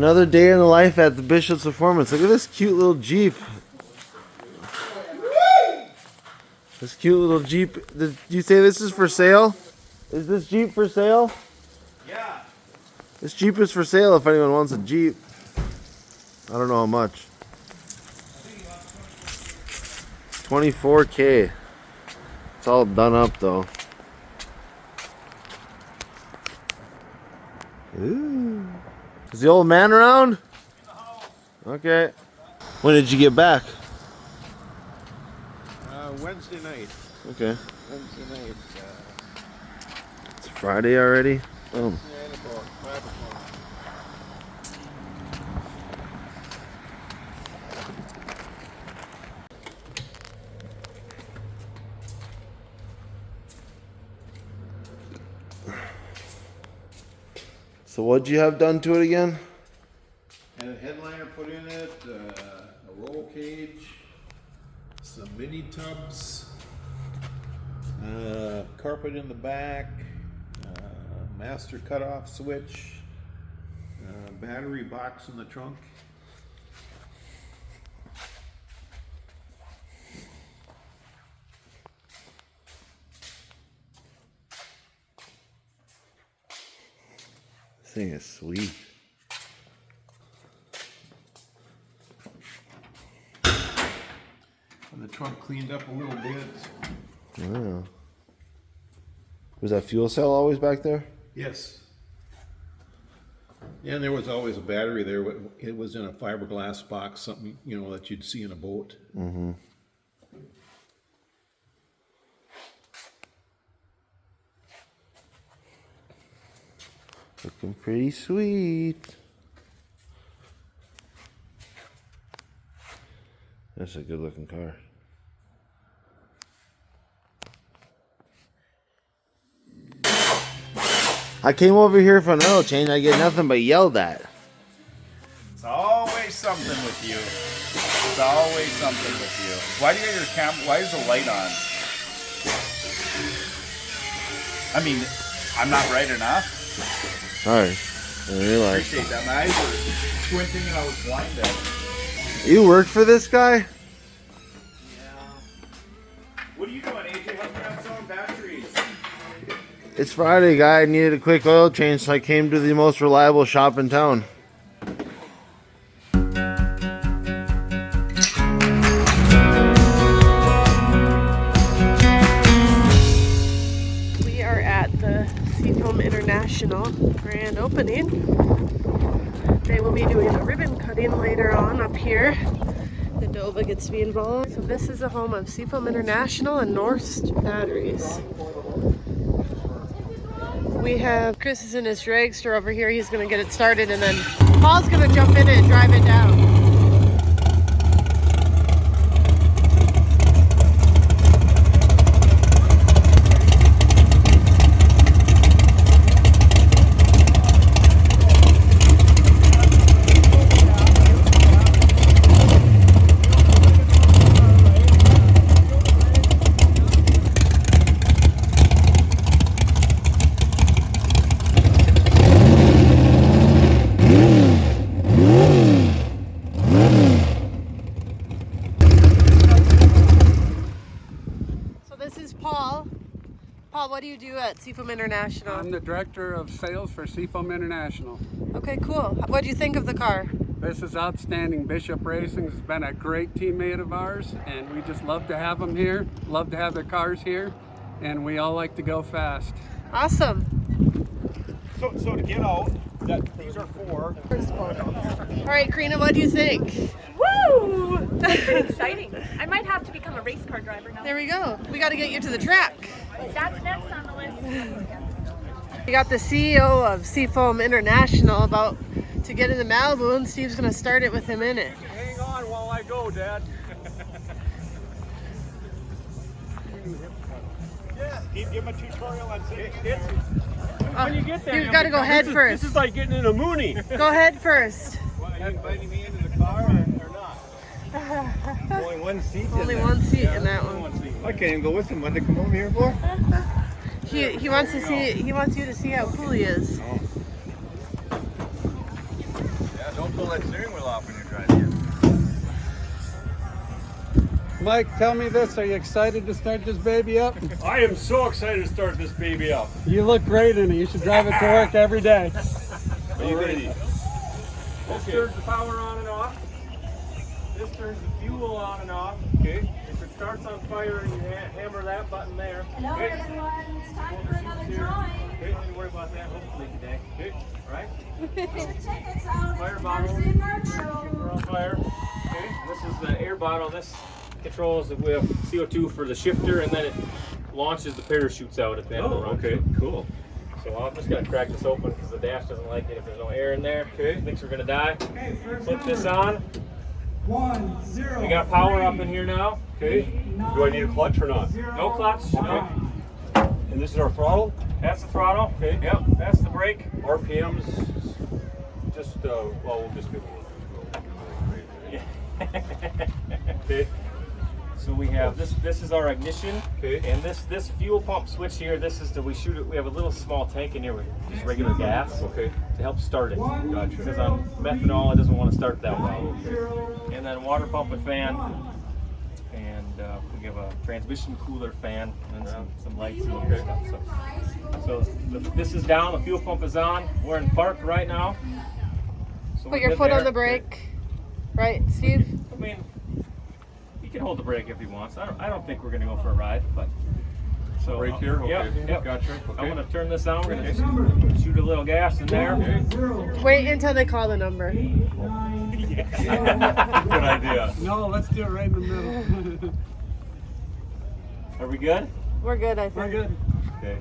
Another day in the life at the Bishop's Performance. Look at this cute little Jeep. This cute little Jeep. Did you say this is for sale? Is this Jeep for sale? Yeah. This Jeep is for sale if anyone wants a Jeep. I don't know how much. 24K. It's all done up though. Ooh. Is the old man around? Okay. When did you get back? Wednesday night. Okay. Wednesday night. It's Friday already? Oh. Yeah, about 5 o'clock. So what'd you have done to it again? Had a headliner put in it, a roll cage, some mini tubs, carpet in the back, master cutoff switch, battery box in the trunk. This thing is sweet. And the trunk cleaned up a little bit. Wow. Was that fuel cell always back there? Yes. And there was always a battery there. It was in a fiberglass box, something, you know, that you'd see in a boat. Mm-hmm. Looking pretty sweet. That's a good looking car. I came over here for an oil change. I get nothing but yelled at. It's always something with you. It's always something with you. Why do you have your why is the light on? I mean, I'm not right enough. Sorry. I didn't realize. Appreciate that. My eyes were squinting and I was blinded. You work for this guy? Yeah. What are you doing, AJ? Help me out selling batteries. It's Friday, guy. I needed a quick oil change, so I came to the most reliable shop in town. We are at the Seafoam International grand opening. They will be doing a ribbon cutting later on up here. The Nova gets to be involved. So this is the home of Seafoam International and North Batteries. We have Chris is in his dragster over here. He's going to get it started, and then Paul's going to jump in it and drive it down. Paul, what do you do at Seafoam International? I'm the director of sales for Seafoam International. Okay, cool. What do you think of the car? This is outstanding. Bishop Racing has been a great teammate of ours, and we just love to have them here, love to have their cars here, and we all like to go fast. Awesome. So to get out, these are for. All right, Karina, what do you think? Woo! That's pretty exciting. I might have to become a race car driver now. There we go. We got to get you to the track. That's next on the list. We got the CEO of Seafoam International about to get into Malibu, and Steve's going to start it with him in it. Hang on while I go, Dad. Yeah, give him a tutorial on it. When you get there, you've got to go head first. This is like getting in a Mooney. Go head first. Are you inviting me into the car or not? Only one seat. Only one seat in that one. I can't even go with him. What did they come over here for? He wants you to see how cool he is. Yeah, pull that steering wheel off when you're driving. Mike, tell me this. Are you excited to start this baby up? I am so excited to start this baby up. You look great in it. You should drive it to work every day. Are you ready? This turns the power on and off. This turns the fuel on and off. Okay. If it starts on fire, you hammer that button there. Hello everyone, it's time for another drawing. Okay, don't worry about that. Hopefully today. Okay. All right. Get your tickets out. Fire It's bottle. Thursday Nerd Show. We're on fire. Okay. This is the air bottle. This controls we have CO2 for the shifter, and then it launches the parachutes out at the end of the run. Okay, cool. So I'm just gonna crack this open because the dash doesn't like it if there's no air in there. Okay. Thinks we're gonna die. Flip this on. We got power up in here now. Okay. Do I need a clutch or not? No clutch. No. And this is our throttle? That's the throttle. Okay. Yep. That's the brake. RPMs, just, well, we'll just give it Okay. So we have this. This is our ignition. Okay. And this fuel pump switch here. This is we shoot it. We have a little small tank in here with just regular gas. Okay. To help start it. Gotcha. Because on methanol, it doesn't want to start that well. Okay. And then water pump and fan. And we have a transmission cooler fan and some lights and other stuff. So this is down. The fuel pump is on. We're in park right now. So Put we're your good foot there. on the brake. Right, Steve? I mean, he can hold the brake if he wants. I don't think we're gonna go for a ride, but so Right here? Okay. Yep. Gotcha. Okay. I'm gonna turn this on. We're gonna shoot a little gas in there. Wait until they call the number. Good idea. No, let's do it right in the middle. Are we good? We're good, I think. We're good. Okay.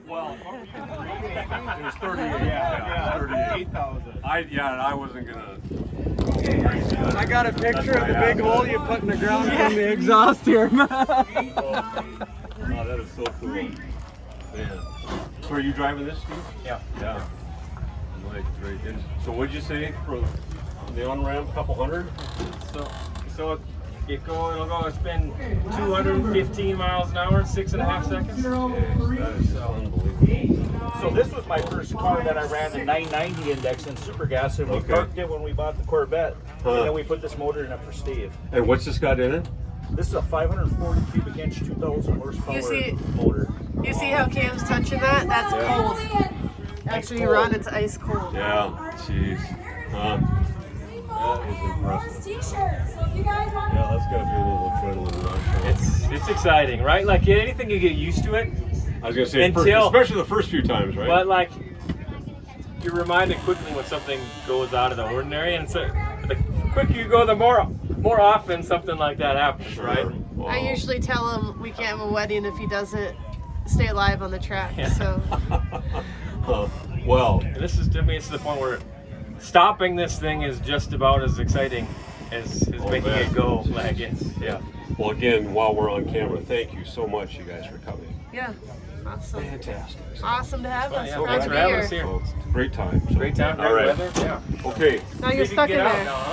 Well, it was 38. Yeah, 38,000. I wasn't gonna. I got a picture of the big hole you put in the ground from the exhaust here. Oh, that is so cool. Man. So are you driving this, Steve? Yeah. Yeah. Nice, great. And so what'd you say for the on-ramp, couple hundred? So it'll go. It's been 215 miles an hour in 6.5 seconds. That is unbelievable. So this was my first car that I ran the 990 index in super gas, and we Okay. parked it when we bought the Corvette, Huh. and then we put this motor in it for Steve. And what's this got in it? This is a 540 cubic inch, 2,000 horsepower You see- motor. You see how Cam's touching that? That's cold. After you run, it's ice cold. Yeah. Jeez. That is impressive. T-shirts. So if you guys want Yeah, that's gotta be a little adrenaline rush. It's exciting, right? Like anything, you get used to it. I was gonna say, Until- especially the first few times, right? But like, you're reminded quickly when something goes out of the ordinary, and so the quicker you go, the more often something like that happens, Sure. right? Wow. I usually tell him we can't have a wedding if he doesn't stay alive on the track. Yeah. So Well, And this is to me, it's the point where stopping this thing is just about as exciting as making man. it go like it's. Yeah. well, again, while we're on camera, thank you so much, you guys, for coming. yeah, awesome. Fantastic. Awesome to have us. Yeah, Proud thanks to for be having here. us here. So, great time. So, Great time, all great right. weather. Yeah. Okay. Now you're See if you stuck can in get out there. now, huh?